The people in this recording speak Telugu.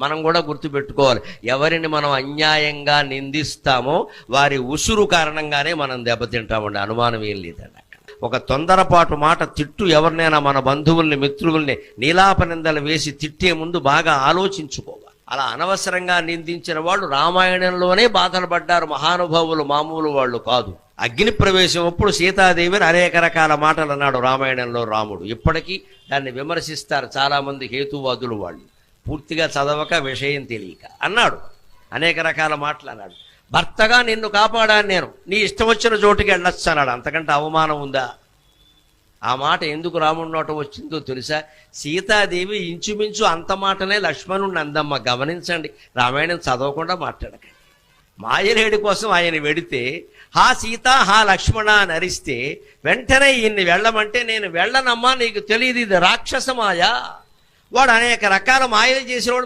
మనం కూడా గుర్తుపెట్టుకోవాలి. ఎవరిని మనం అన్యాయంగా నిందిస్తామో వారి ఉసురు కారణంగానే మనం దెబ్బతింటామండి, అనుమానం ఏం లేదండి. ఒక తొందరపాటు మాట తిట్టు ఎవరినైనా మన బంధువుల్ని మిత్రుల్ని నీలాపనిందలు వేసి తిట్టే ముందు బాగా ఆలోచించుకోవాలి. అలా అనవసరంగా నిందించిన వాళ్ళు రామాయణంలోనే బాధలు పడ్డారు మహానుభావులు, మామూలు వాళ్ళు కాదు. అగ్ని ప్రవేశం అప్పుడు సీతాదేవిని అనేక రకాల మాటలు అన్నాడు రామాయణంలో రాముడు. ఇప్పటికీ దాన్ని విమర్శిస్తారు చాలామంది హేతువాదులు, వాళ్ళు పూర్తిగా చదవక విషయం తెలియక అన్నాడు, అనేక రకాల మాటలు అన్నాడు. భర్తగా నిన్ను కాపాడాను నేను, నీ ఇష్టం వచ్చిన చోటుకి వెళ్ళొచ్చు అన్నాడు. అంతకంటే అవమానం ఉందా? ఆ మాట ఎందుకు రాముడి నోట వచ్చిందో తెలుసా? సీతాదేవి ఇంచుమించు అంత మాటనే లక్ష్మణుడిని అందమ్మ. గమనించండి, రామాయణం చదవకుండా మాట్లాడకండి. మాయలేడి కోసం ఆయన వెడితే హా సీత హా లక్ష్మణ అని అరిస్తే వెంటనే ఈయన్ని వెళ్ళమంటే నేను వెళ్ళనమ్మా, నీకు తెలియదు ఇది రాక్షస మాయ. వాడు అనేక రకాల మాయలు చేసేవాడు.